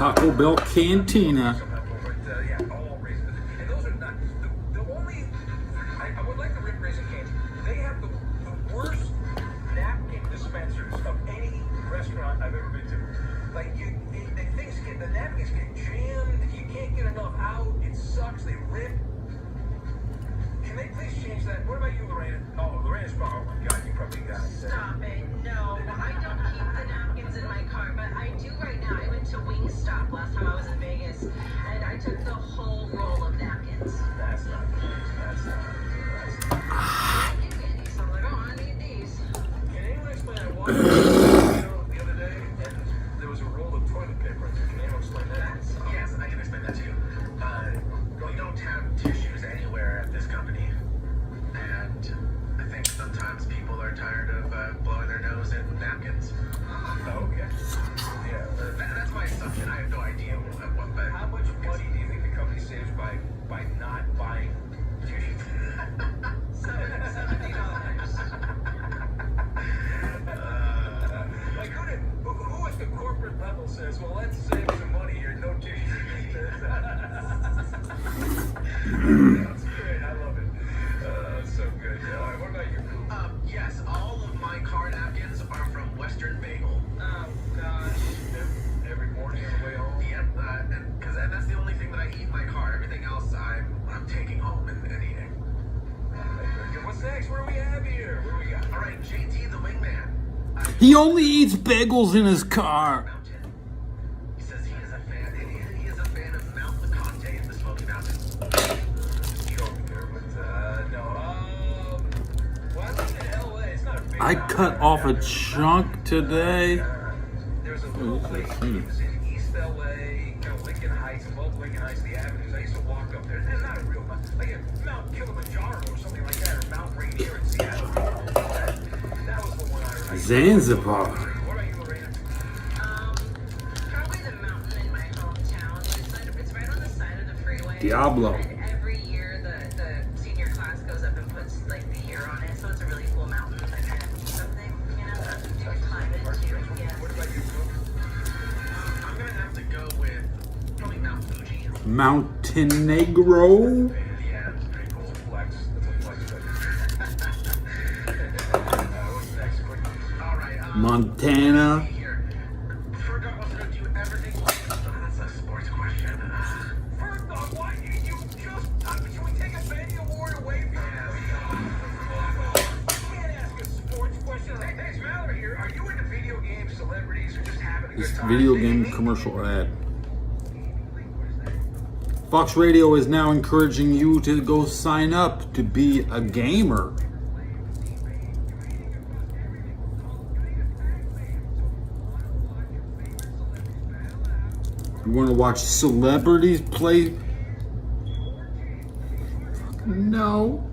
Taco Bell Cantina. Yeah, all raisin. And those are not the only. I would like the Rip Raisin cans. They have the worst napkin dispensers of any restaurant I've ever been to. Like the napkins get jammed. You can't get enough out. It sucks. They rip. Can they please change that? What about you, Lorena? Oh, Lorena's probably. Oh my God, you probably got it. Stop it. No, I don't keep the napkins in my car, but I do right now. I went to Wingstop last time I was in Vegas, and I took the whole roll of napkins. That's not good. I can get these. I'm like, oh, I need these. Can anyone explain? I watched the other day, and there was a roll of toilet paper. Can anyone explain that? Yes, I can explain that to you. We don't have tissues anywhere at this company, and I think sometimes people are tired of blowing their nose in napkins. Oh, okay. Yeah. That's my assumption. I have no idea what, but How much money do you think the company saves by not buying tissues? $70. Like who at the corporate level says, well, let's save some money here, no tissues. That's great. I love it. That's so good. What about you? yes, all of my car napkins are from Western Bagel. Oh, gosh. Every morning on the way home. Yep, because that's the only thing that I eat in my car. Everything else I'm taking home and eating. What's next? What do we have here? What do we got? All right, JT the wingman. He only eats bagels in his car. Mountain. He says he is a fan. He is a fan of Mount LeConte in the Smoky Mountains. Joke there, but no. Well, I lived in LA. It's not a big I town. cut off a chunk today. There's a little place in East LA, Lincoln Heights, above Lincoln Heights, the avenues. I used to walk up there. There's not a real like Mount Kilimanjaro or something like that, or Mount Rainier in Seattle. That was the one I remember. Zanzibar. What about you, Lorena? Probably the mountain in my hometown. It's right on the side of the freeway. Diablo. And every year the senior class goes up and puts like the year on it, so it's a really cool mountain. That kind of something, you know, you can climb into. Yeah. What about you, Cook? I'm gonna have to go with probably Mount Fuji. Montenegro. Yeah, it's pretty cool. Flex. That's a flex. What's next? Quick. All right. Montana. Here. Forgot what to do. Everything. That's a sports question. First off, why you just should we take a Benny Award away from you? You can't ask a sports question. Hey, it's Mallory here. Are you into video games, celebrities, or just having a good This time? video game commercial ad. Fox Radio is now encouraging you to go sign up to be a gamer. You want to watch celebrities play? No.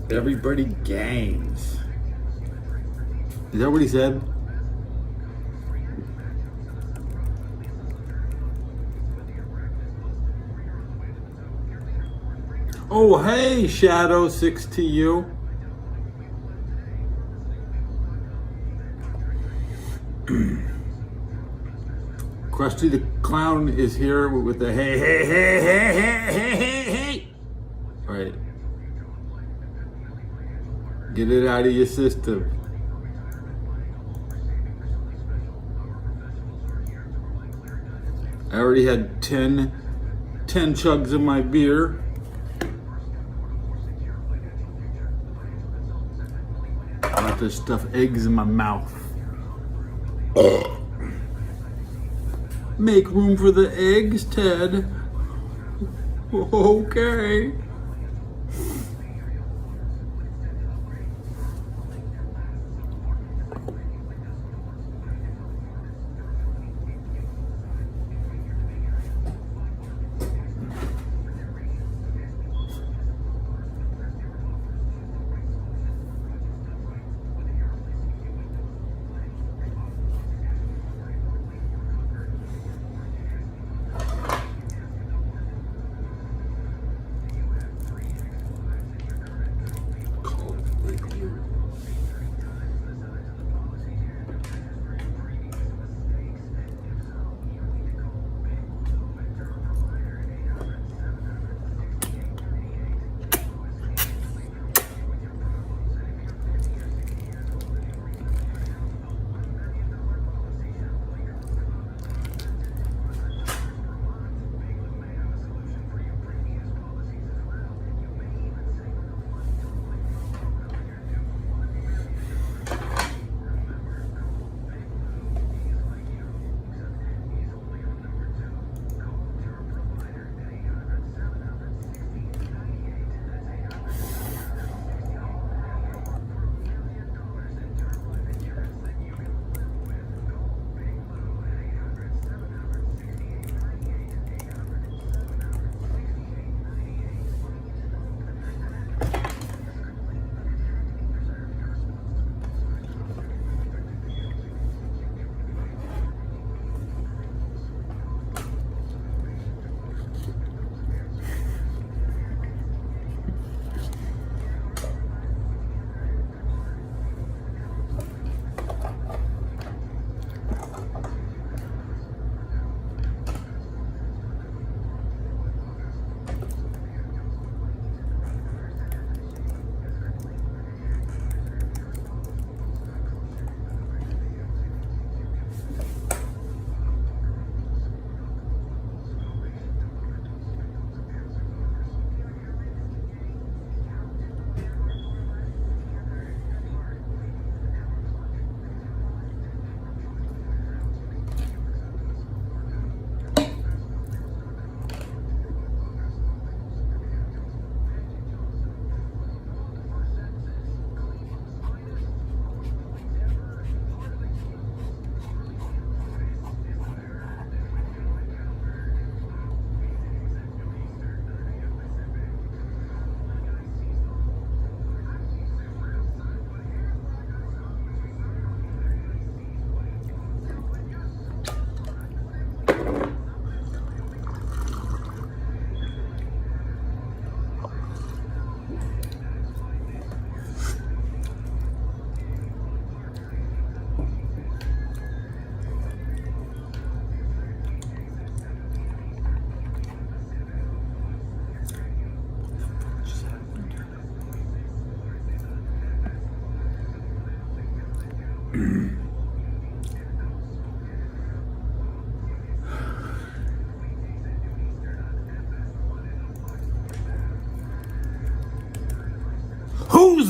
Everybody games. Is that what he said? Oh, hey, Shadow 6 to you. Krusty the Clown is here with the hey, hey, hey, hey, hey, hey, hey, hey. All right. Get it out of your system. I already had 10 chugs of my beer. I'm about to stuff eggs in my mouth. Make room for the eggs, Ted. Okay.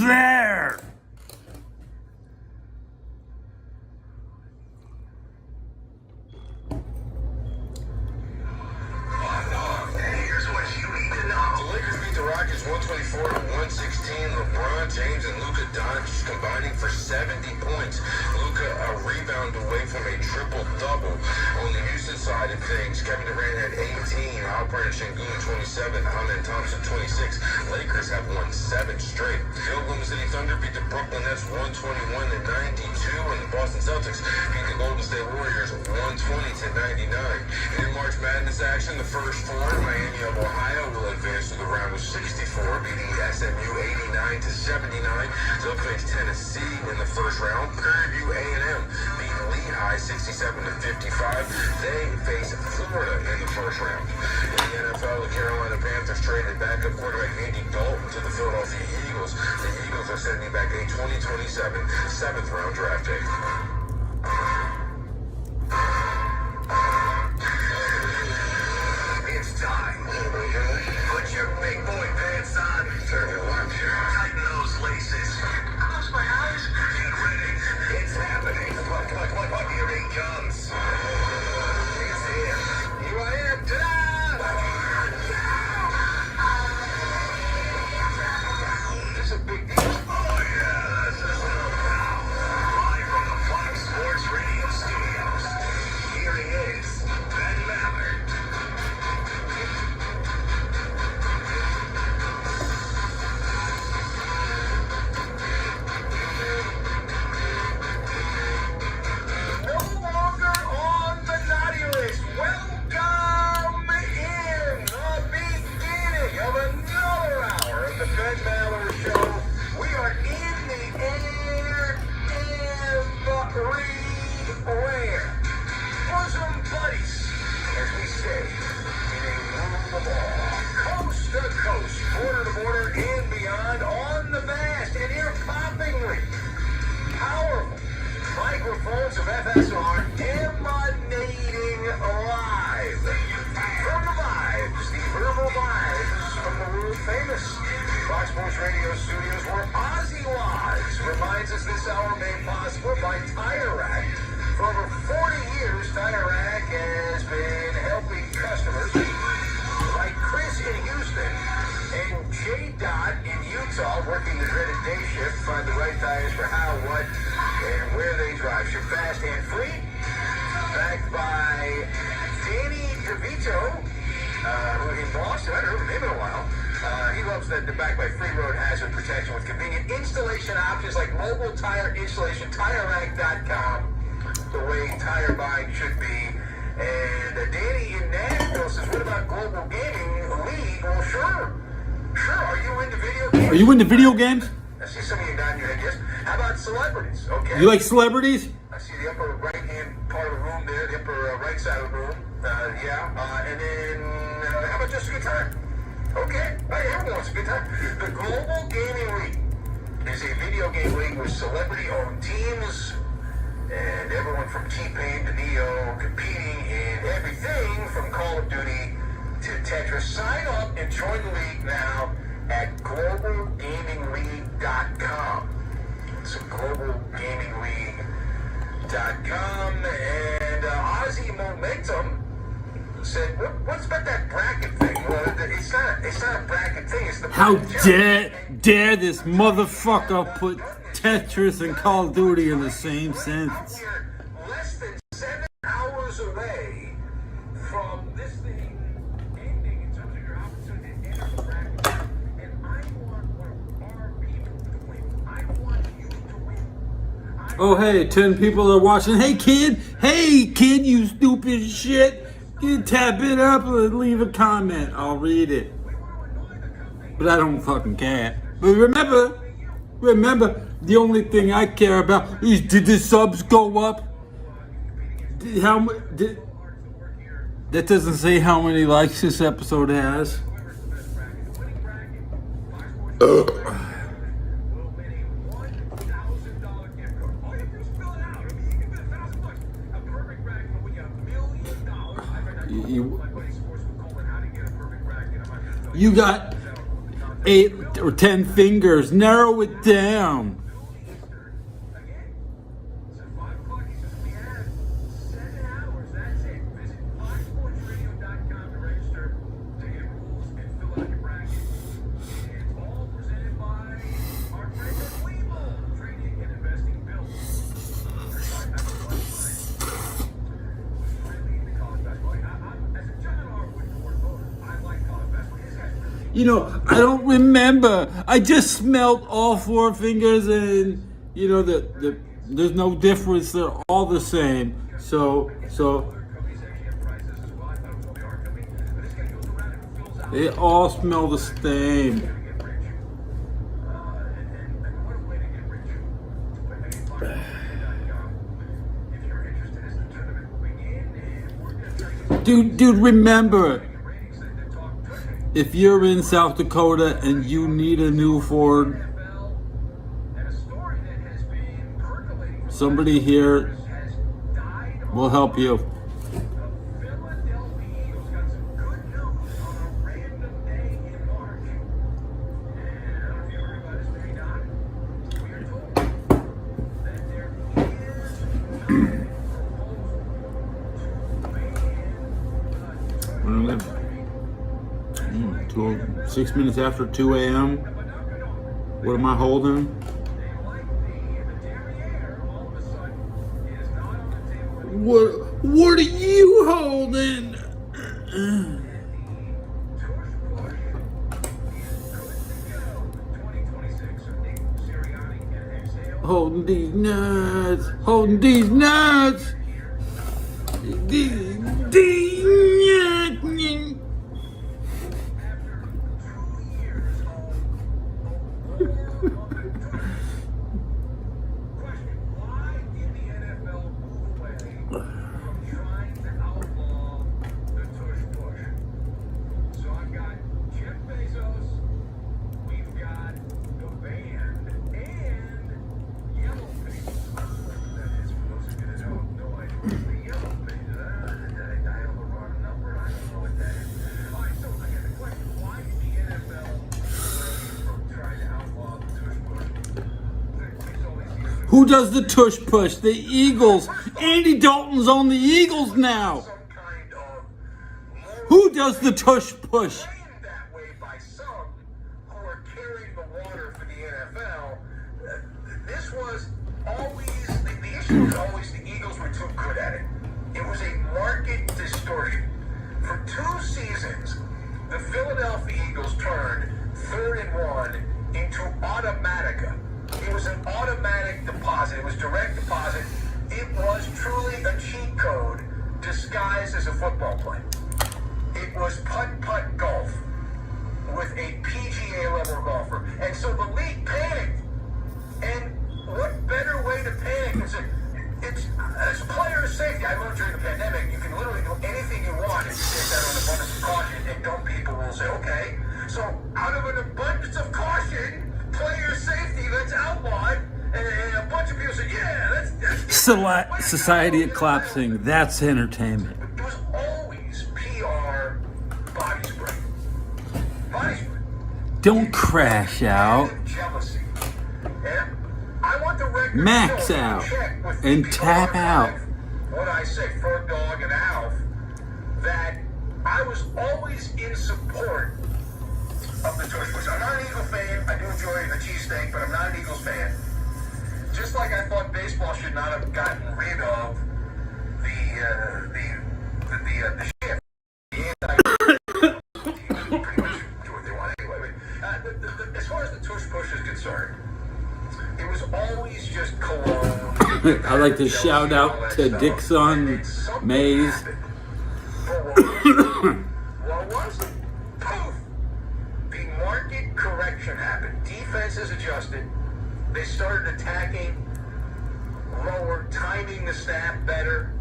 there. Here's what you need to know. The Lakers beat the Rockets 124-116. LeBron James and Luka Doncic combining for 70 points. Luka a rebound away from a triple-double. On the Houston side of things, Kevin Durant had 18, Alperen Sengun 27, Amen Thompson 26. Lakers have won 7 straight. The Oklahoma City Thunder beat the Brooklyn Nets 121-92, and the Boston Celtics beat the Golden State Warriors 120-99. In March Madness action, the first 4, Miami of Ohio will advance to the round of 64, beating SMU 89-79. They'll face Tennessee in the first round. Prairie View A&M beat Lehigh 67-55. They face Florida in the first round. In the NFL, the Carolina Panthers traded backup quarterback Andy Dalton to the Philadelphia Eagles. The Eagles are sending back a 2027 7th round draft pick. It's time. Put your big boy pants on. Turn your lunch. Tighten those laces. Close my eyes. Get ready. It's happening. Come on. Here he comes. It's him. Here I am. Ta-da! This is a big deal. Oh, yeah. This is live from the Fox Sports Radio studios. Here he is, Ben Mallard. No longer on the naughty list. Welcome in the beginning of another hour of the Ben Mallard Show. We are in the air everywhere. Bosom buddies, as we say, in a room of all. Coast to coast, border to border, and beyond, on the vast and ear-poppingly powerful microphones of FSR emanating live from the vibes, the verbal vibes from the world famous Fox Sports Radio studios, where Ozzy Waz reminds us this hour made possible by Tire Rack. For over 40 years, Tire Rack has been helping customers like Chris in Houston and J. Dot in Utah, working the dreaded day shift, find the right tires for how, what, and where they drive. Ship fast and free. Backed by Danny DeVito, who in Boston, I haven't heard of him in a while. He loves that they're backed by free road hazard protection with convenient installation options like mobile tire installation, TireRack.com, the way tire buying should be. And Danny in Nashville says, what about Global Gaming League? Well, sure. Are you into video games? Are you into video games? I see some of you nodding your head, yes. How about celebrities? Okay. You like celebrities? I see the upper right-hand part of the room there, the upper right side of the room. And then, how about just a good time? Okay. Hey, everyone wants a good time. The Global Gaming League is a video game league with celebrity-owned teams and everyone from T-Pain to Neo competing in everything from Call of Duty to Tetris. Sign up and join the league now at globalgamingleague.com. So globalgamingleague.com. And Ozzy Momentum said, what's about that bracket thing? Well, it's not a bracket thing. It's the How dare this motherfucker put Tetris and Call of Duty in the same sentence? We're less than 7 hours away from this thing ending in terms of your opportunity to enter the bracket. And I want one of our people to win. I want you to win. Oh, hey, 10 people are watching. Hey, kid, you stupid shit. You tap it up and leave a comment. I'll read it. But I don't fucking care. But remember, the only thing I care about is, did the subs go up? That doesn't say how many likes this episode has. You got or 10 fingers. Narrow it down. Again, so 5 o'clock, he says we have 7 hours. That's it. Visit 5sportsradio.com to register to get rules and fill out your bracket. It's all presented by our friends at Webull, trading and investing bills. Really into college basketball. As a John Harwood Ford voter, I like college basketball. This guy's really You know, I don't remember. I just smelled all 4 fingers, and you know there's no difference. They're all the same. So companies actually have prices as well. I thought it was only our company, but this guy goes around and fills out. they all smell the same. Get rich. And what a way to get rich. But hey, FoxSportsRadio.com. If you're interested, as the tournament will begin, and we're going to try to get Dude, remember, ratings that talk pushing. if you're in South Dakota and you need a new Ford, NFL, and a story that has been percolating for somebody here has died will help you. The Philadelphia Eagles got some good news on a random day in March. And I don't know if you heard about this, maybe not. We are told that there is a proposal to ban 6 minutes after 2 a.m. What am I holding? they like the career. All of a sudden, it is not on the table anymore. What are you holding? Tush push is good to go. 2026. So Nick Sirianni can exhale. Holding these nuts. Holding these nuts. These nuts. After 2 years of war on the tush. Question: why did the NFL move away from trying to outlaw the tush push? So I've got Jeff Bezos, we've got the band, and Yellow Pages. That is, for those of you that don't know, I know the Yellow Pages. Did I dial the wrong number? I don't know what that is. All right, so I got the question: why did the NFL move away from trying to outlaw the tush push? It's always used to Who does the tush push? The Eagles. Andy Dalton's on the Eagles now. some kind of moral Who does the tush push? framed that way by some who are carrying the water for the NFL. This was always, the issue was always the Eagles were too good at it. It was a market distortion. For 2 seasons, the Philadelphia Eagles turned 3rd and 1 into Automatica. It was an automatic deposit. It was direct deposit. It was truly a cheat code disguised as a football play. It was putt-putt golf with a PGA level golfer. And so the league panicked. And what better way to panic is it's player safety. I learned during the pandemic, you can literally do anything you want if you take that on abundance of caution, and dumb people will say, okay, so out of an abundance of caution, player safety, that's outlawed. And a bunch of people say, yeah, that's Society at collapsing. That's entertainment. It was always PR body spray. Body spray. Don't crash out. Jealousy. And I want the record Max show out check with and VP tap Archive, out. When I say Ferg Dog and Alf, that I was always in support of the tush push. I'm not an Eagle fan. I do enjoy a cheesesteak, but I'm not an Eagles fan. Just like I thought baseball should not have gotten rid of the shift. Pretty much do what they want anyway. As far as the tush push is concerned, it was always just cologne. I'd like to shout out to Dixon Mays. What was it? Poof! The market correction happened. Defenses adjusted. They started attacking lower, timing the snap better,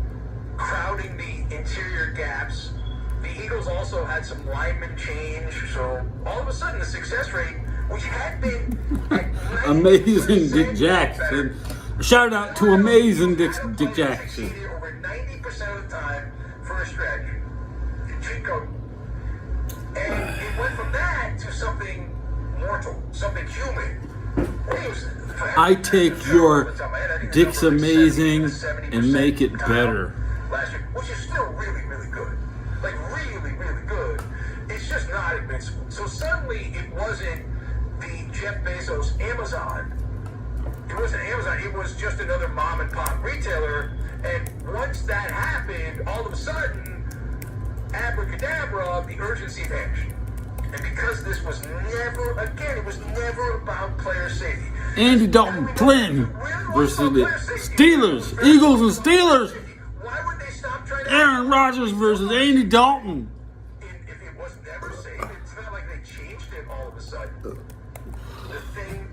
crowding the interior gaps. The Eagles also had some lineman change, so all of a sudden the success rate, which had been at Amazing 90% Dick Jackson. better, Shout out to amazing Dick Jackson. succeeded over 90% of the time for a stretch. Cheat code. And it went from that to something mortal, something human. I take your Dick's Amazing and make it better. Last year, which is still really, really good. Like, really, really good. It's just not invincible. So suddenly, it wasn't the Jeff Bezos Amazon. It wasn't Amazon. It was just another mom and pop retailer. And once that happened, all of a sudden, abracadabra, the urgency vanished. And because this was never, again, it was never about player safety. Andy Dalton playing versus the Steelers, Eagles and Steelers. Why would they stop trying to... Aaron Rodgers versus Andy Dalton. If it was never safe, it's not like they changed it all of a sudden. The thing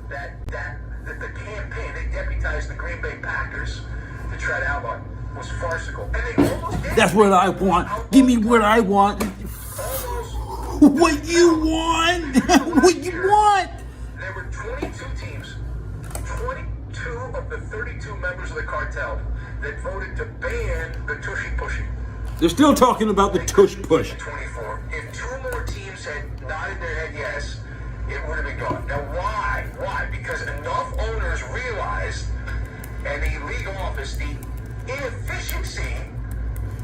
that the campaign, they deputized the Green Bay Packers to try to outlaw was farcical. And they almost did. That's what I want. Give me what I want. What you want? What you want? There were 22 teams, 22 of the 32 members of the cartel that voted to ban the tushy pushing. They're still talking about the tush push. 24. If two more teams had nodded their head yes, it would have been gone. Now why? Why? Because enough owners realized, and the league office, the inefficiency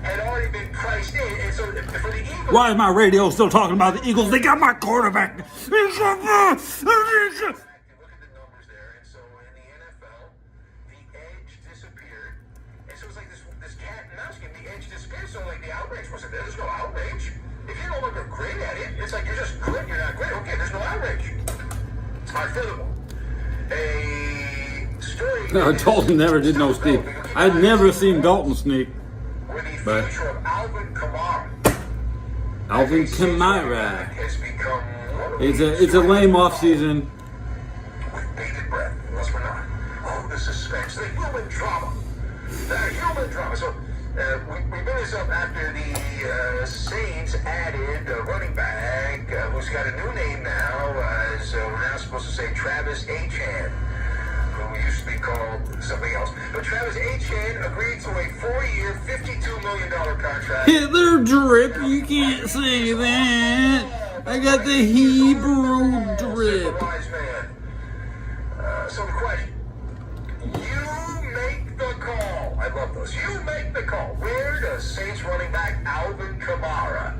had already been priced in. And so for the Eagles... Why is my radio still talking about the Eagles? They got my quarterback. Look at the numbers there. And so in the NFL, the edge disappeared. And so it's like this cat and mouse game. The edge disappeared. So like the outrage wasn't there. There's no outrage. If you're no longer great at it, it's like you're just good. You're not great. Okay, there's no outrage. It's not fillable. A story... No, Dalton never did no sneak. I'd never seen Dalton sneak. But Alvin Kamara. It's a lame off season. With bated breath, unless we're not. Oh, the suspense, the human drama. The human drama. So we bring this up after the Saints added a running back who's got a new name now. So we're now supposed to say Travis Achan, who used to be called something else. But Travis Achan agreed to a 4-year, $52 million contract. Hitler drip, you can't say that. I got the Hebrew drip. Wise man. So the question, you make the call. I love those. You make the call. Where does Saints running back Alvin Kamara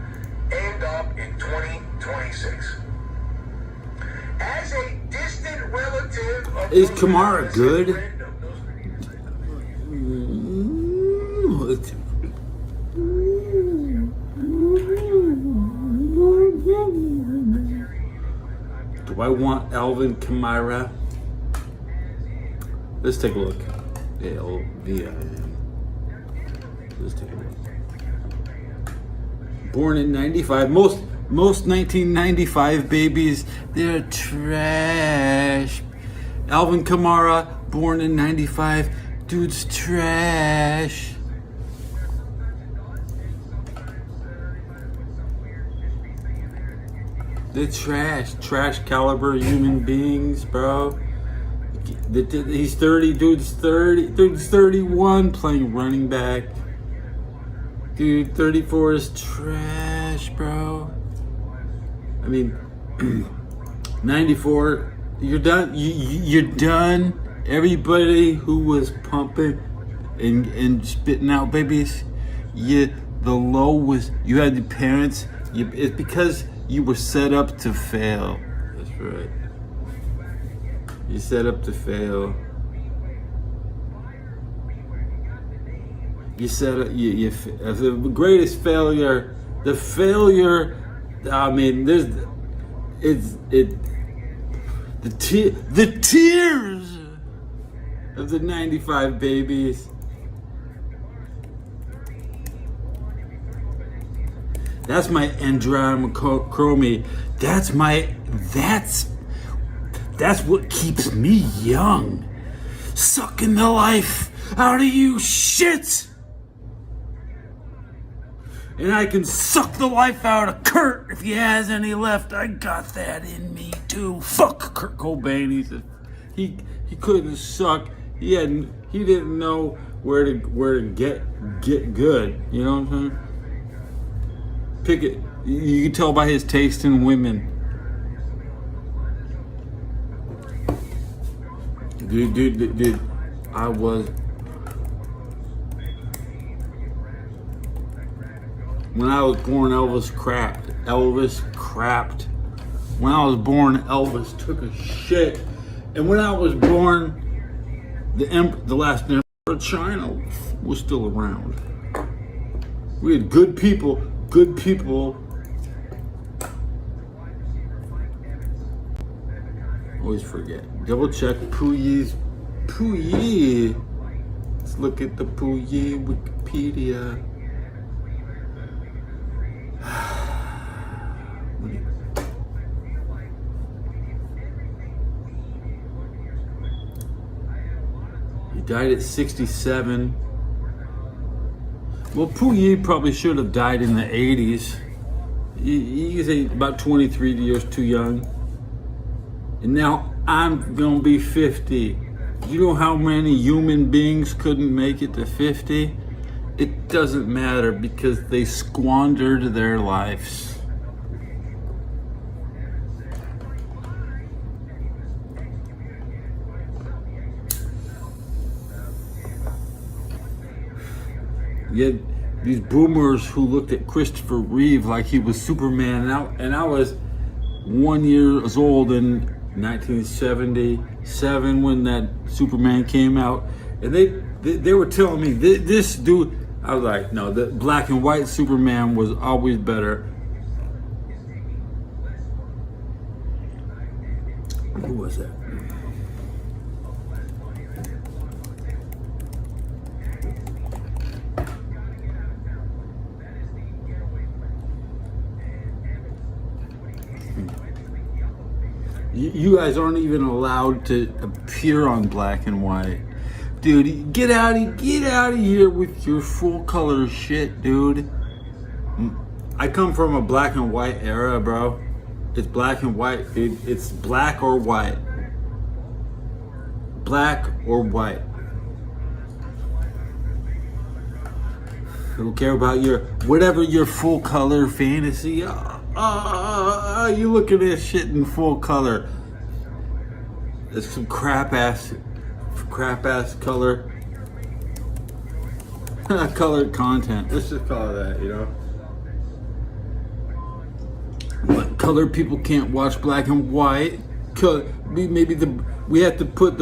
end up in 2026? As a distant relative of... Is Kamara good? Do I want Alvin Kamara? Let's take a look. Alvin. Let's take a look. Born in 95. Most 1995 babies, they're trash. Alvin Kamara, born in 95, dude's trash. They're trash caliber human beings, bro. He's 30, dude's 31 playing running back. Dude, 34 is trash, bro. I mean, 94, you're done. You're done. Everybody who was pumping and spitting out babies, the low was, you had the parents. It's because you were set up to fail. That's right. You set up to fail. You set up. The greatest failure. The failure. I mean, the tears of the 95 babies. That's my androchromy. That's what keeps me young. Sucking the life out of you shit. And I can suck the life out of Kurt if he has any left. I got that in me too. Fuck Kurt Cobain. He said he couldn't suck. He didn't know where to get good. You know what I'm saying? Pick it. You can tell by his taste in women. Dude, I was. When I was born, Elvis crapped. When I was born, Elvis took a shit. And when I was born, the last emperor of China was still around. We had good people. Always forget. Double check Puyi's. Let's look at the Puyi Wikipedia. He died at 67. Well, Puyi probably should have died in the 80s. He's about 23 years too young. And now I'm gonna be 50. You know how many human beings couldn't make it to 50? It doesn't matter because they squandered their lives. You had these boomers who looked at Christopher Reeve like he was Superman, and I was 1 year old in 1977 when that Superman came out, and they were telling me this dude. I was like, no, the black and white Superman was always better. Who was that? You guys aren't even allowed to appear on black and white. Dude, get out of here with your full color shit, dude. I come from a black and white era, bro. It's black and white, dude. It's black or white. Black or white. I don't care about whatever your full color fantasy. You look at this shit in full color. It's some crap ass color. Colored content. Let's just call it that, you know. What color people can't watch black and white? We have to put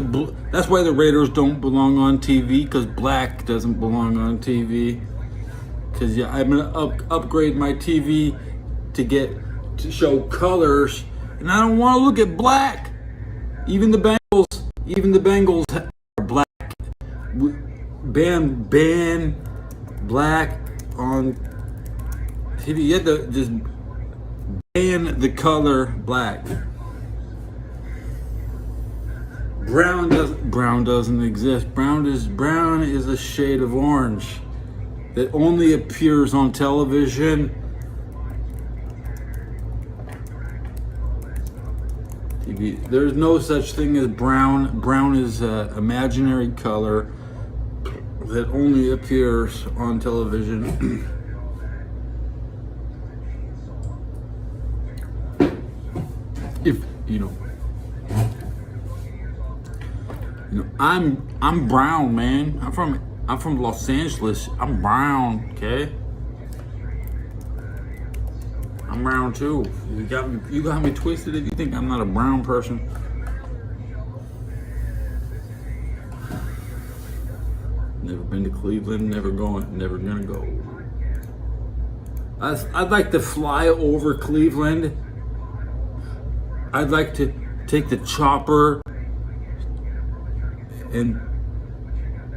that's why the Raiders don't belong on TV, because black doesn't belong on TV. Because I'm gonna upgrade my TV to show colors, and I don't want to look at black. Even the Bengals are black. Ban black on TV. You have to just ban the color black. Brown doesn't exist. Brown is a shade of orange that only appears on television. TV. There's no such thing as brown. Brown is an imaginary color that only appears on television. If you know, I'm brown, man. I'm from Los Angeles. I'm brown, okay? I'm brown too. You got me twisted if you think I'm not a brown person. Never been to Cleveland, never gonna go. I'd like to fly over Cleveland. I'd like to take the chopper and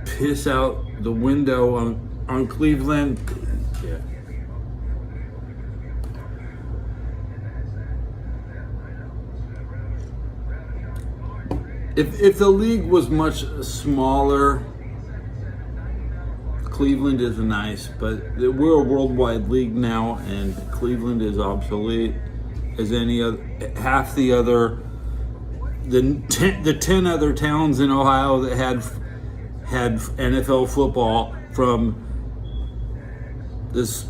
piss out the window on Cleveland. Yeah. If the league was much smaller, Cleveland is nice, but we're a worldwide league now, and Cleveland is obsolete as any other. Half the 10 other towns in Ohio that had NFL football, from this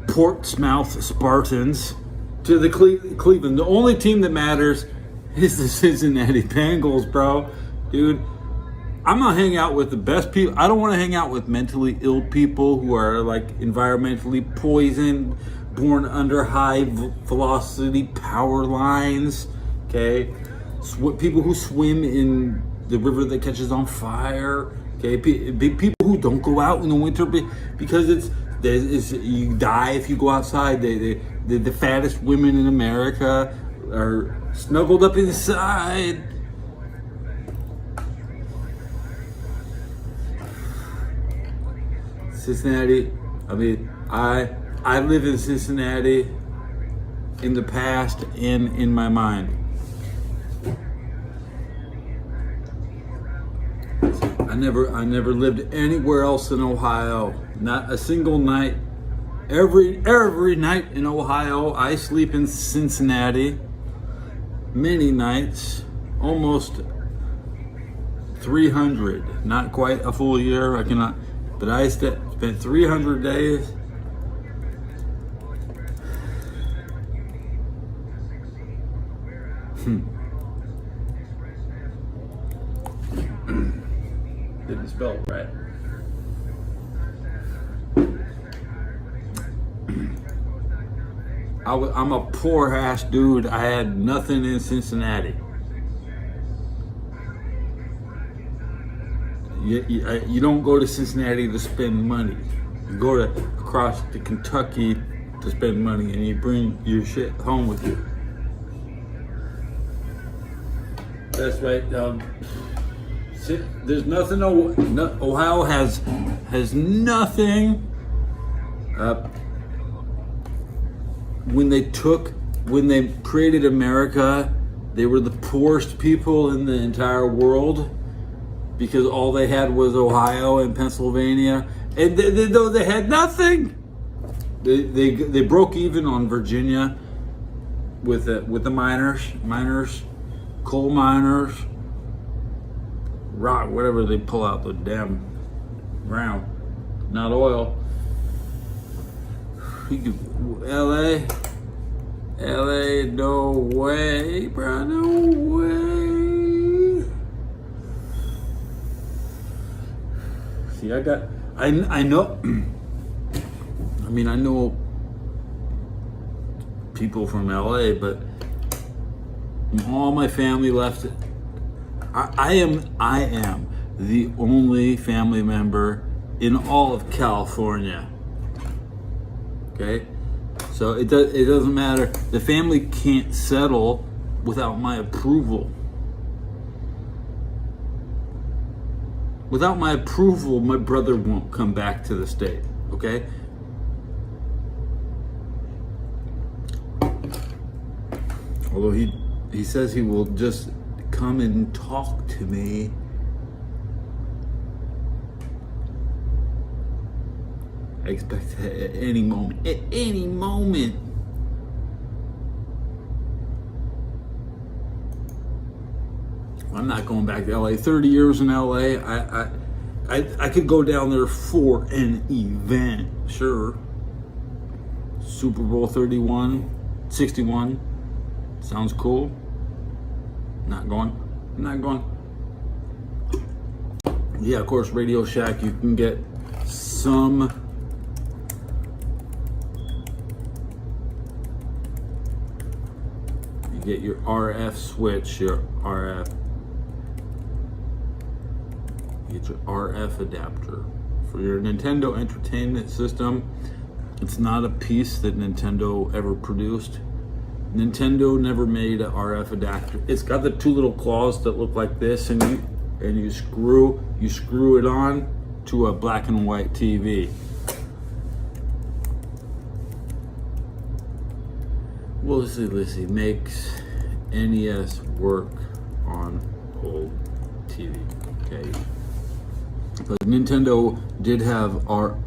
Portsmouth Spartans to the Cleveland. The only team that matters It's the Cincinnati Bengals, bro. Dude, I'm gonna hang out with the best people. I don't want to hang out with mentally ill people who are like environmentally poisoned, born under high velocity power lines. Okay, people who swim in the river that catches on fire. Okay, people who don't go out in the winter because you die if you go outside. The fattest women in America are snuggled up inside. Cincinnati, I mean, I live in Cincinnati in the past and in my mind. I never lived anywhere else in Ohio. Not a single night. Every night in Ohio, I sleep in Cincinnati. Many nights, almost 300. Not quite a full year. I cannot. But I spent 300 days. Didn't spell it right. I'm a poor ass dude. I had nothing in Cincinnati. You don't go to Cincinnati to spend money. You go across to Kentucky to spend money, and you bring your shit home with you. That's right. There's nothing. Ohio has nothing. When they created America, they were the poorest people in the entire world because all they had was Ohio and Pennsylvania, and they had nothing. They broke even on Virginia with the miners, coal miners, rock, whatever they pull out the damn ground, not oil. LA, no way, bro, no way. See, I know. I mean, I know people from LA, but all my family left. I am the only family member in all of California. Okay, so it doesn't matter. The family can't settle without my approval. Without my approval, my brother won't come back to the state. Okay. Although he says he will just come and talk to me. I expect at any moment. At any moment. I'm not going back to LA. 30 years in LA. I could go down there for an event, sure. Super Bowl 61. Sounds cool. Not going. Yeah, of course, Radio Shack, you can get some get your RF switch, you get your RF adapter for your Nintendo Entertainment System. It's not a piece that Nintendo ever produced. Nintendo never made an RF adapter. It's got the two little claws that look like this, and you screw it on to a black and white TV. Well, Lissy makes NES work on old TV. Okay, but Nintendo did have our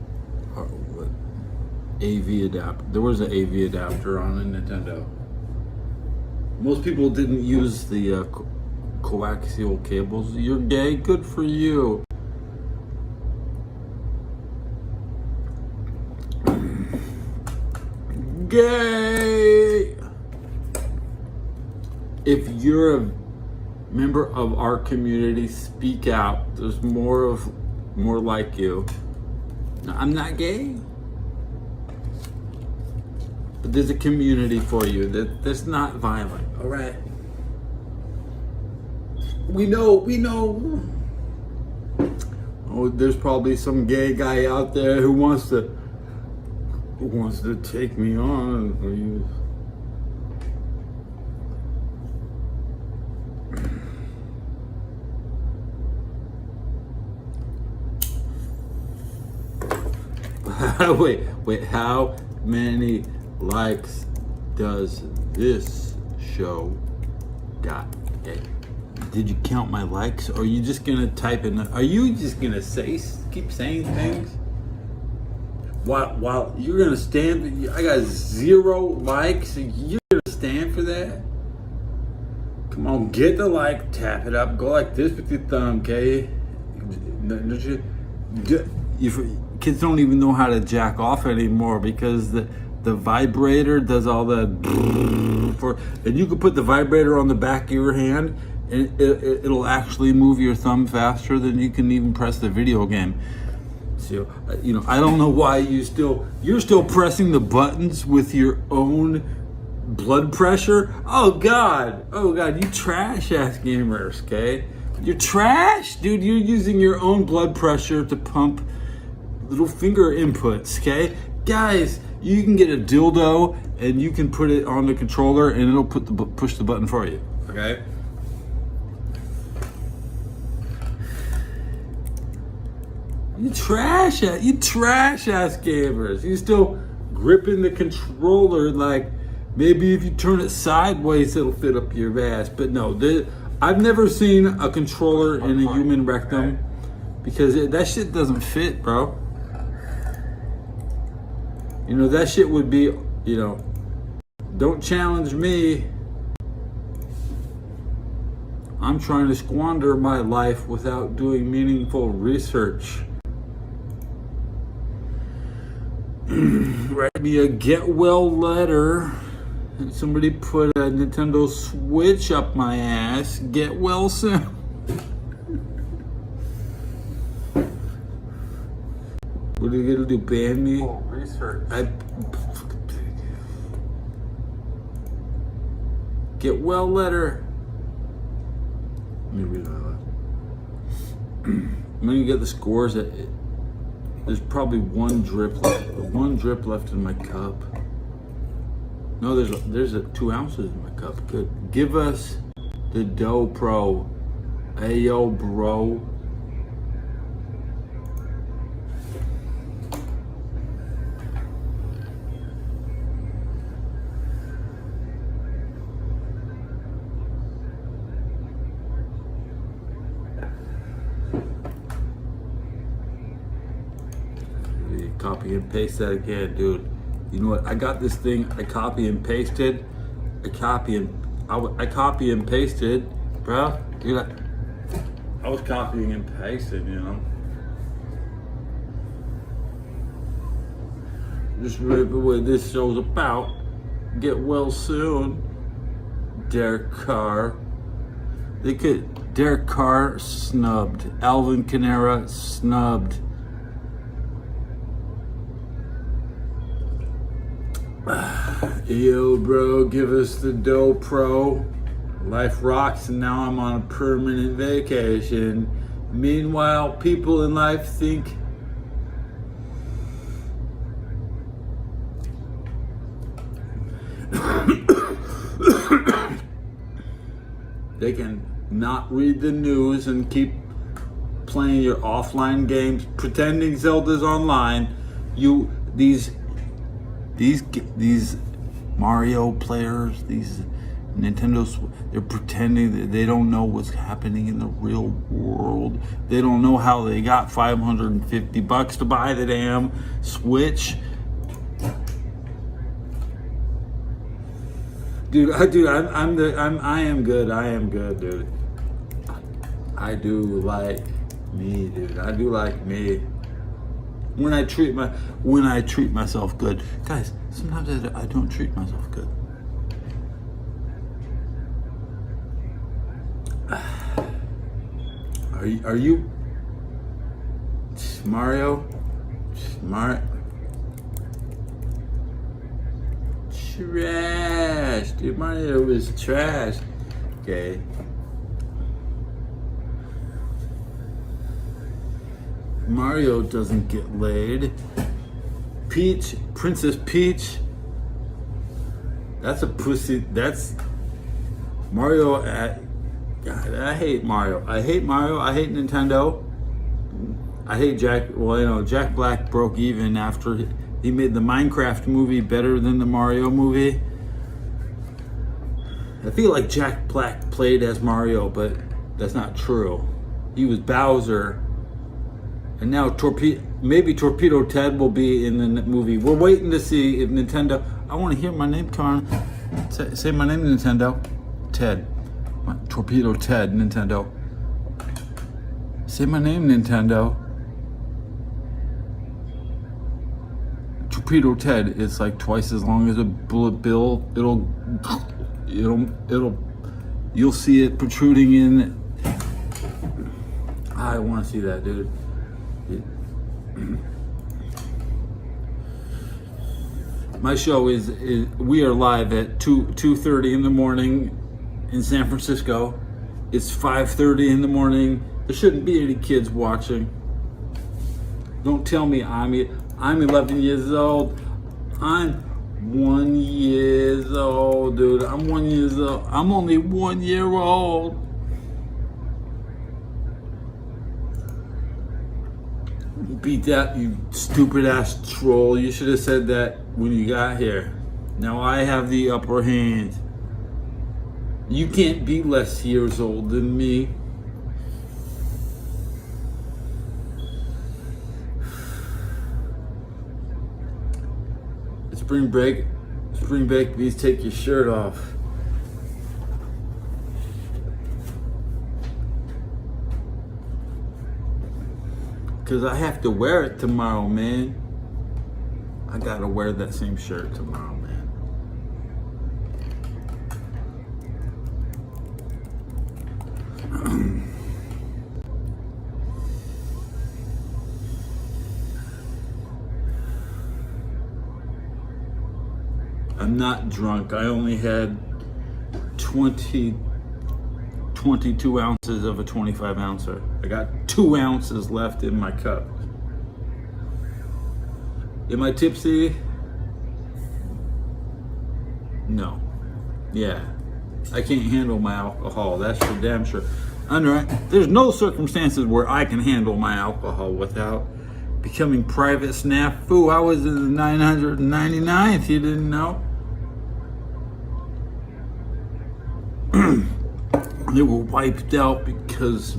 AV adapter. There was an AV adapter on a Nintendo. Most people didn't use the coaxial cables. You're gay? Good for you. Gay! If you're a member of our community, speak out. There's more like you. Now, I'm not gay, but there's a community for you that's not violent. All right. We know. Oh, there's probably some gay guy out there who wants to take me on. Or you. Wait, how many likes does this show got? Hey, did you count my likes? Or are you just gonna type in? Are you just gonna keep saying things? While you're gonna stand, I got 0 likes, and you're gonna stand for that? Come on, get the like, tap it up, go like this with your thumb, okay? Kids don't even know how to jack off anymore because the vibrator does all the and you can put the vibrator on the back of your hand and it'll actually move your thumb faster than you can even press the video game. So I don't know why you're still pressing the buttons with your own blood pressure. Oh god, you trash ass gamers, okay? You're trash, dude. You're using your own blood pressure to pump little finger inputs, okay? Guys, you can get a dildo and you can put it on the controller and it'll push the button for you, okay? You trash ass gamers. You still gripping the controller like maybe if you turn it sideways it'll fit up your ass. But no, I've never seen a controller in a human rectum because that shit doesn't fit, bro. That shit would be, don't challenge me. I'm trying to squander my life without doing meaningful research. Write me a get well letter. Somebody put a Nintendo Switch up my ass. Get well soon. What are you gonna do? Ban me? Oh, research. Get well letter. Let me read that. I'm gonna get the scores. There's probably one drip left in my cup. No, there's 2 ounces in my cup. Good. Give us the dough, pro. Ayo, bro. Copy and paste that again, dude. You know what? I got this thing. I copy and pasted, bro. Dude, I was copying and pasting, Just right what this show's about. Get well soon, Derek Carr. Derek Carr snubbed. Alvin Kamara snubbed. Yo, bro, give us the dough, pro. Life rocks, and now I'm on a permanent vacation. Meanwhile, people in life think they can not read the news and keep playing your offline games, pretending Zelda's online. These Mario players, these Nintendo, they're pretending that they don't know what's happening in the real world. They don't know how they got $550 to buy the damn Switch. Dude, I am good, dude. I do like me, dude. I do like me. When I treat myself good. Guys, sometimes I don't treat myself good. Are you Mario? Trash, dude. Mario is trash. Okay. Mario doesn't get laid. Peach, Princess Peach. That's a pussy. That's Mario at. God, I hate Mario. I hate Mario. I hate Nintendo. I hate Jack. Well, you know, Jack Black broke even after he made the Minecraft movie better than the Mario movie. I feel like Jack Black played as Mario, but that's not true. He was Bowser. And now maybe Torpedo Ted will be in the movie. We're waiting to see if Nintendo. I want to hear my name. Come on, say my name, Nintendo. Ted. Torpedo Ted, Nintendo. Say my name, Nintendo. Torpedo Ted is like twice as long as a bullet bill. You'll see it protruding in. I want to see that, dude. My show is we are live at 2:30 in the morning in San Francisco. It's 5:30 in the morning. There shouldn't be any kids watching. Don't tell me I'm 11 years old. I'm 1 year old, dude. I'm 1 year old. I'm only 1 year old. Beat that, you stupid ass troll. You should have said that when you got here. Now I have the upper hand. You can't be less years old than me. Spring break, please take your shirt off. Cause I have to wear it tomorrow, man. I gotta wear that same shirt tomorrow, man. I'm not drunk. I only had 22 ounces of a 25 ouncer. I got 2 ounces left in my cup. Am I tipsy? No. Yeah. I can't handle my alcohol. That's for damn sure. There's no circumstances where I can handle my alcohol without becoming private snafu. I was in the 999th. You didn't know? They were wiped out because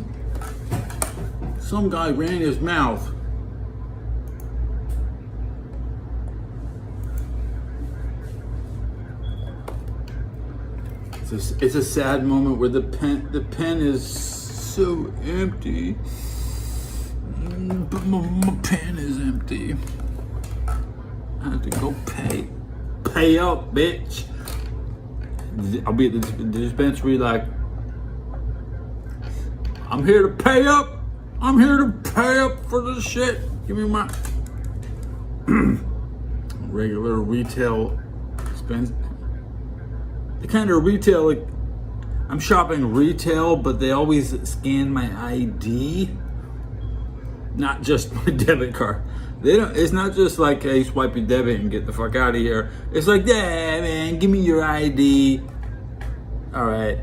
some guy ran his mouth. It's a sad moment where the pen is so empty. But my pen is empty. I have to go pay up, bitch. I'll be at the dispensary like, I'm here to pay up. I'm here to pay up for this shit. Give me my regular retail expense. The kind of retail, like, I'm shopping retail, but they always scan my ID, not just my debit card. It's not just like, hey, swipe your debit and get the fuck out of here. It's like, yeah, man, give me your ID. All right.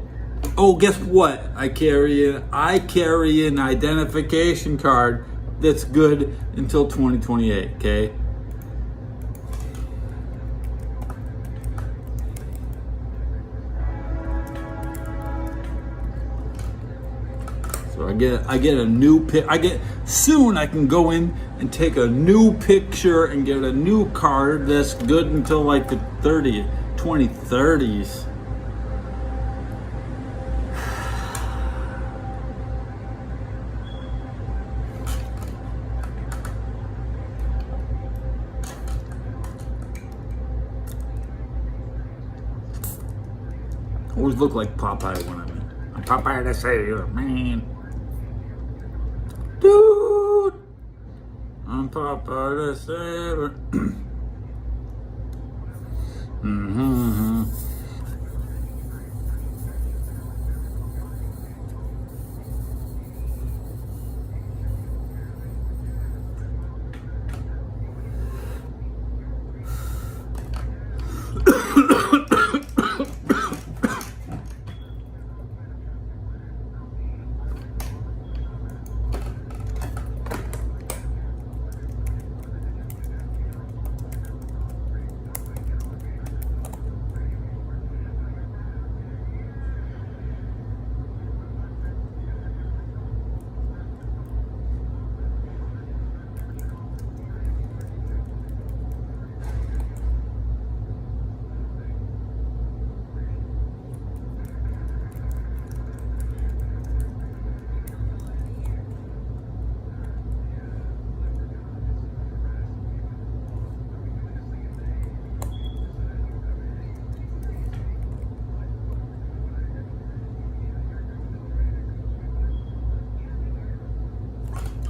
Oh, guess what? I carry an identification card that's good until 2028. Okay. So I get a new pic. Soon I can go in and take a new picture and get a new card that's good until like the 2030s. I always look like Popeye when I'm in. I'm Popeye the Sailor Man. Papa the Sailor. Mm-hmm.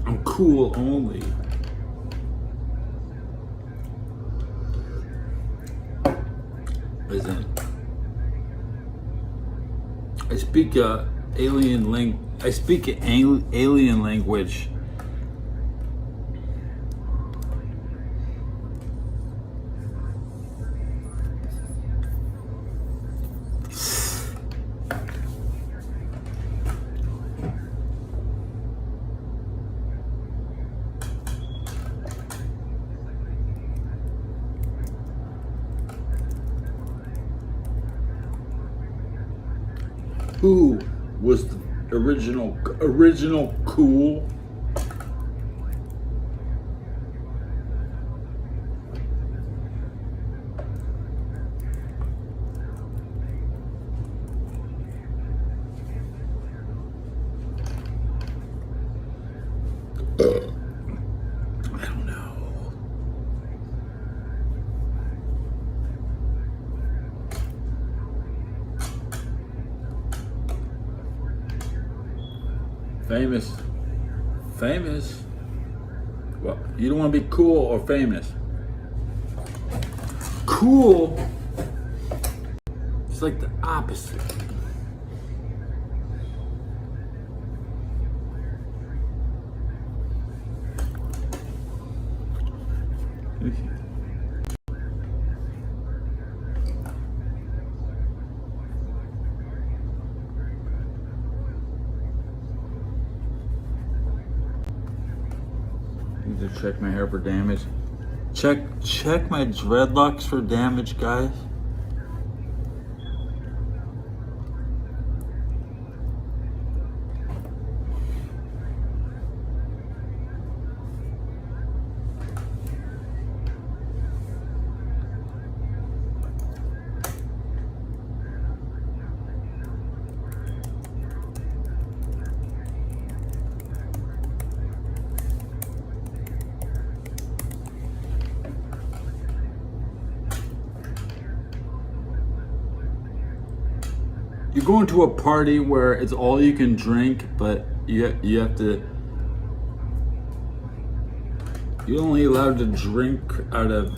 I'm cool only. Listen, I speak alien language. Who was the original cool? I don't know. Famous. Well, you don't want to be cool or famous. Cool. It's like the opposite. Need to check my hair for damage. Check my dreadlocks for damage, guys. You're going to a party where it's all you can drink, but you have to. You're only allowed to drink out of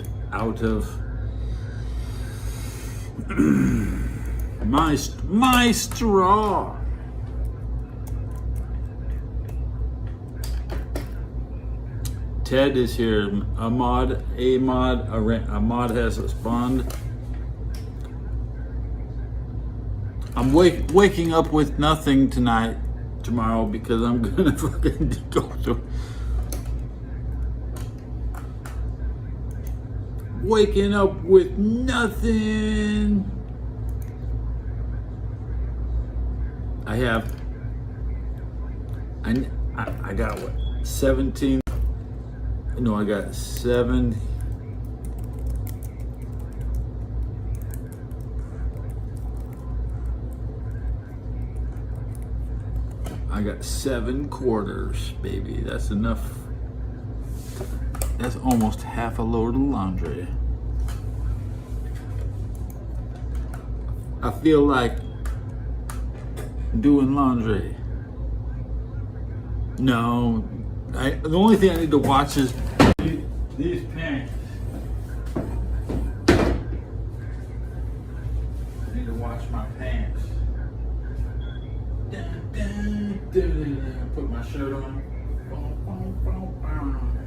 my straw. Ted is here. Ahmad has responded. I'm waking up with nothing tomorrow because I'm gonna fucking go to. Waking up with nothing. I got what? 17. No, I got 7. I got 7 quarters, baby. That's enough. That's almost half a load of laundry. I feel like doing laundry. No, the only thing I need to watch is these pants. I need to wash my pants. Dun, dun, dun, dun. Put my shirt on. Boom, boom, boom, boom.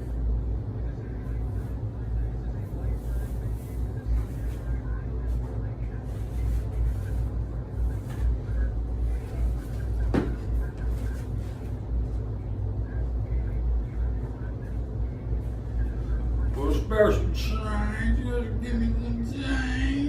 For a special change, just give me some change.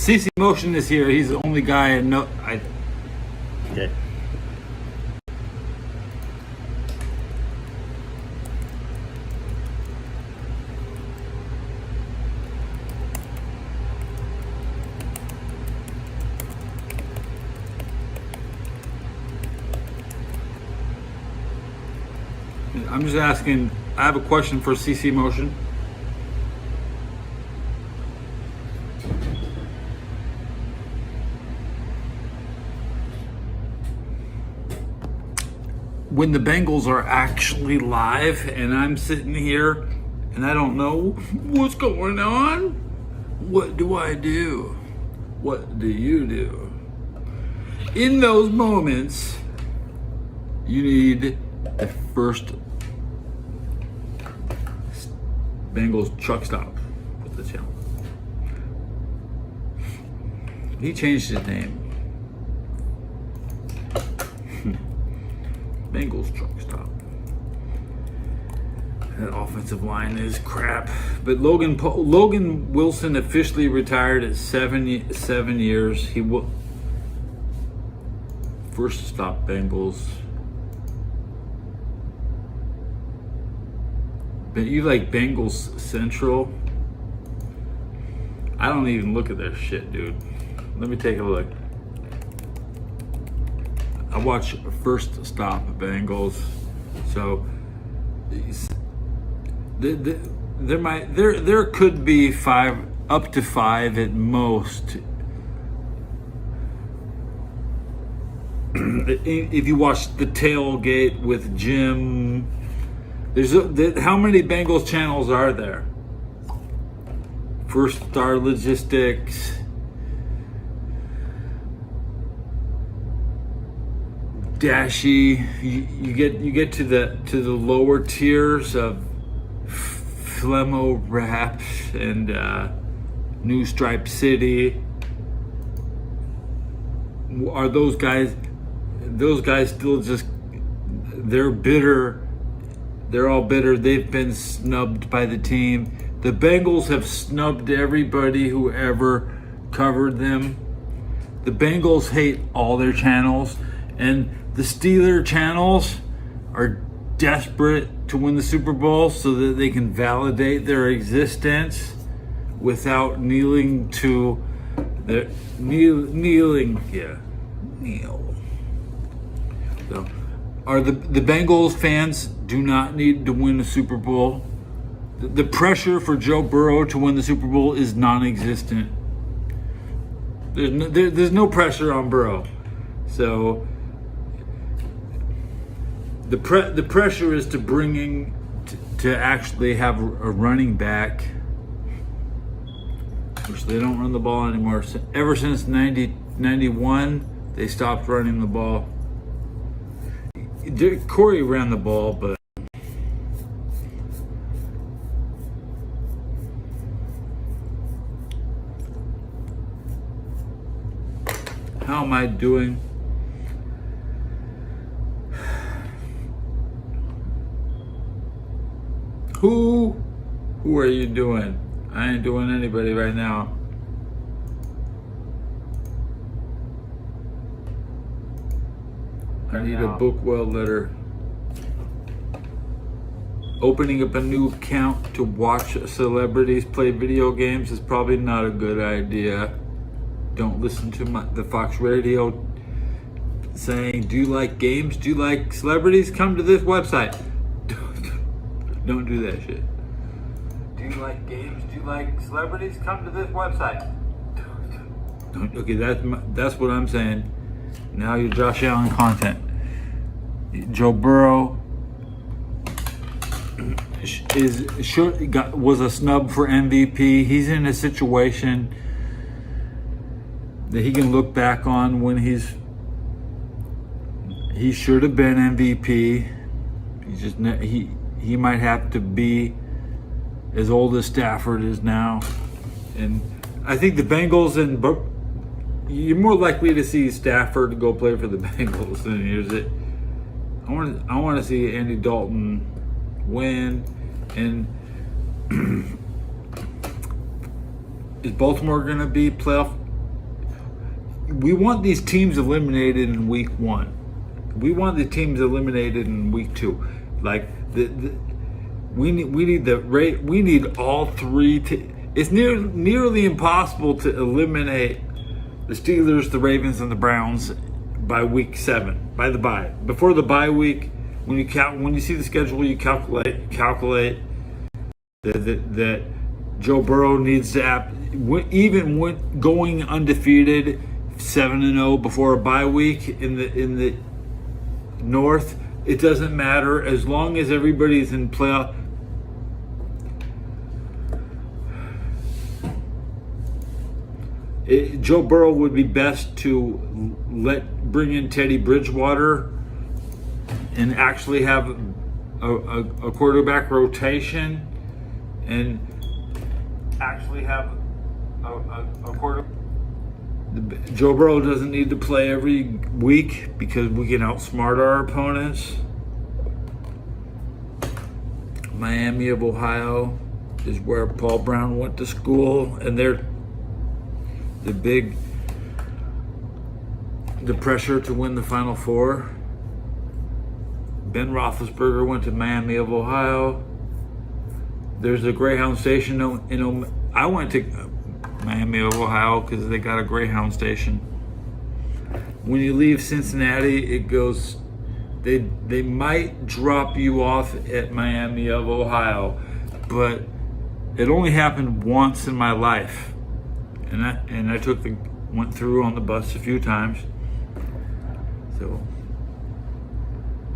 CC Motion is here. He's the only guy I know. Okay. I'm just asking. I have a question for CC Motion. When the Bengals are actually live and I'm sitting here and I don't know what's going on, what do I do? What do you do? In those moments, you need the first Bengals truck stop with the channel. He changed his name. Bengals truck stop. That offensive line is crap. But Logan Wilson officially retired at 7 years. He will first stop Bengals. But you like Bengals Central? I don't even look at their shit, dude. Let me take a look. I watch First Stop Bengals, so there could be up to five at most. If you watch the tailgate with Jim, how many Bengals channels are there? First Star Logistics. Dashy, you get to the lower tiers of Flemo Rap and New Stripe City. Are those guys still just, they're bitter? They're all bitter. They've been snubbed by the team. The Bengals have snubbed everybody who ever covered them. The Bengals hate all their channels, and the Steeler channels are desperate to win the Super Bowl so that they can validate their existence without kneeling to their kneel. So, are the Bengals fans do not need to win a Super Bowl? The pressure for Joe Burrow to win the Super Bowl is non-existent. There's no pressure on Burrow, so. The pressure is to actually have a running back, which they don't run the ball anymore. Ever since 91, they stopped running the ball. Corey ran the ball, but how am I doing? Who are you doing? I ain't doing anybody right now. I need a Bookwell letter. Opening up a new account to watch celebrities play video games is probably not a good idea. Don't listen to the Fox Radio saying, do you like games? Do you like celebrities? Come to this website. Don't do that shit. Do you like games? Do you like celebrities? Come to this website. Okay, that's what I'm saying. Now you're Josh Allen content. Joe Burrow was a snub for MVP. He's in a situation that he can look back on when he should have been MVP. He might have to be as old as Stafford is now. And I think the Bengals, you're more likely to see Stafford go play for the Bengals than yours. I want to see Andy Dalton win. And is Baltimore going to be playoff we want these teams eliminated in week 1. We want the teams eliminated in week 2. Like we need all three. It's nearly impossible to eliminate the Steelers, the Ravens, and the Browns by week 7, by the bye. Before the bye week, when you see the schedule, you calculate that Joe Burrow needs to even when going undefeated 7-0 before a bye week in the North. It doesn't matter as long as everybody's in playoff. Joe Burrow would be best to bring in Teddy Bridgewater and actually have a quarterback rotation and actually have a quarter. Joe Burrow doesn't need to play every week because we can outsmart our opponents. Miami of Ohio is where Paul Brown went to school, and they're the pressure to win the Final Four. Ben Roethlisberger went to Miami of Ohio. There's a Greyhound station I went to Miami of Ohio because they got a Greyhound station. When you leave Cincinnati, it goes. They might drop you off at Miami of Ohio, but it only happened once in my life, and I went through on the bus a few times, so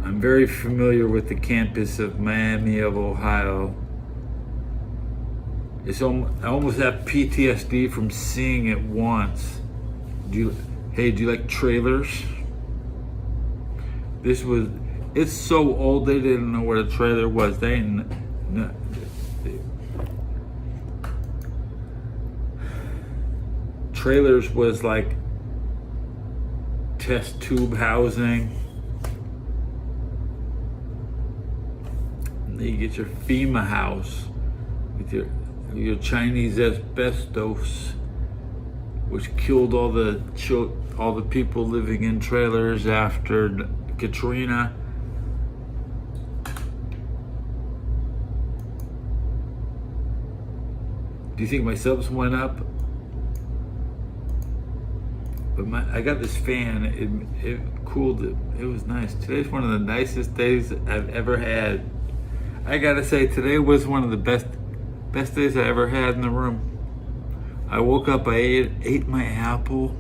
I'm very familiar with the campus of Miami of Ohio. I almost have PTSD from seeing it once. Do you like trailers? It's so old they didn't know what a trailer was. Trailers was like test tube housing. And then you get your FEMA house with your Chinese asbestos, which killed all the people living in trailers after Katrina. Do you think my subs went up? But I got this fan. It cooled it. It was nice. Today's one of the nicest days I've ever had. I gotta say, today was one of the best days I ever had in the room. I woke up, I ate my apple.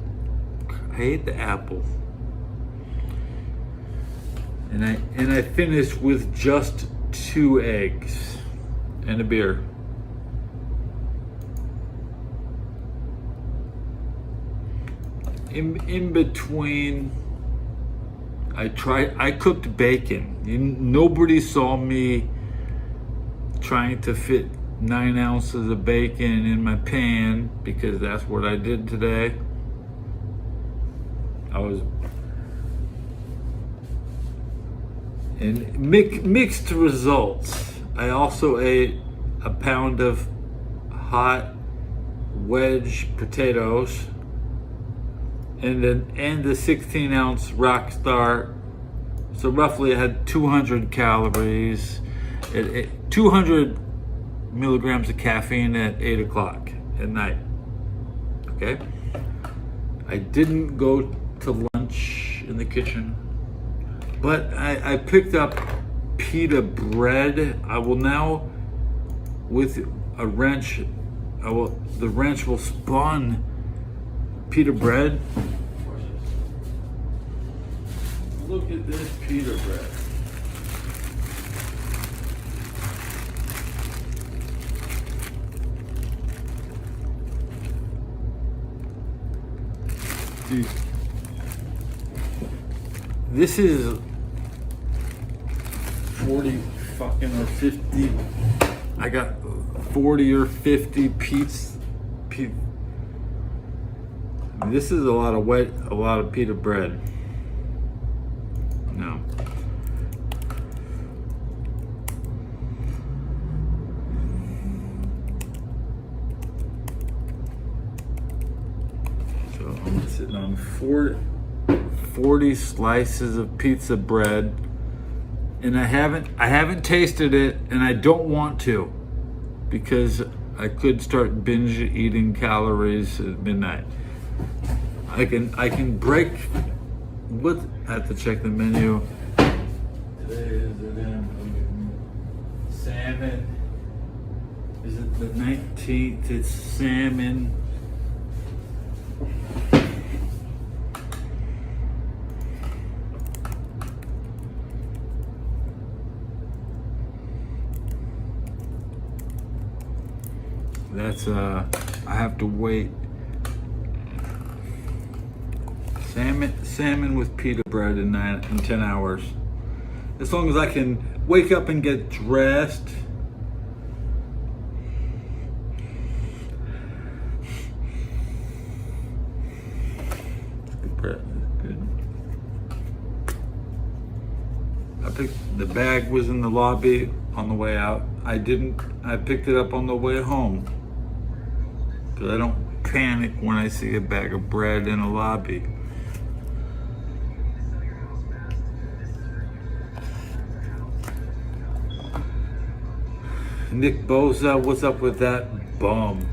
I ate the apple. And I finished with just 2 eggs and a beer. In between, I cooked bacon. Nobody saw me trying to fit 9 ounces of bacon in my pan because that's what I did today. And mixed results. I also ate a pound of hot wedge potatoes and the 16-ounce Rockstar. So roughly I had 200 calories, 200 milligrams of caffeine at 8 o'clock at night. Okay? I didn't go to lunch in the kitchen, but I picked up pita bread. I will now, with a wrench, the wrench will spawn pita bread. Look at this pita bread. Dude, this is 40 fucking or 50. I got 40 or 50 pizza. This is a lot of pita bread. No. So I'm gonna sit sitting on 40 slices of pizza bread, and I haven't tasted it, and I don't want to, because I could start binge eating calories at midnight. I can break. What? I have to check the menu. Today is the damn salmon. Is it the 19th? It's salmon. That's I have to wait. Salmon with pita bread in 10 hours. As long as I can wake up and get dressed. Good. I picked the bag was in the lobby on the way out. I picked it up on the way home. Because I don't panic when I see a bag of bread in a lobby. Nick Bosa, what's up with that bum?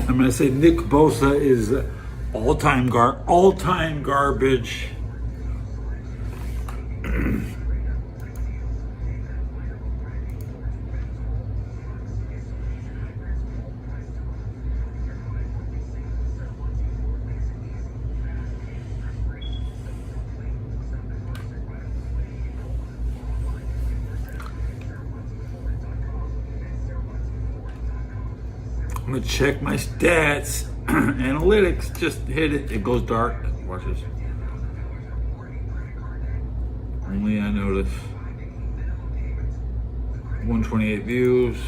I'm gonna say Nick Bosa is all-time garbage. I'm gonna check my stats. Analytics, just hit it. It goes dark. Watch this. Only I notice. 128 views.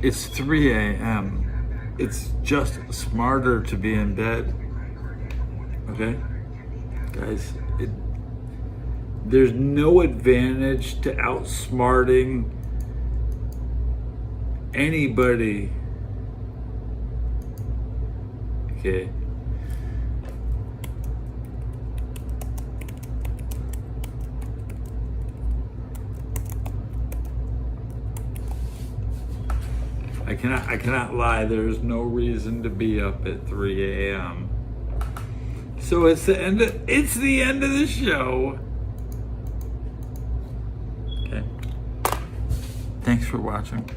It's 3 a.m. It's just smarter to be in bed. Okay? Guys, there's no advantage to outsmarting anybody. Okay? I cannot lie. There's no reason to be up at 3 a.m. So it's the end of the show. Okay. Thanks for watching.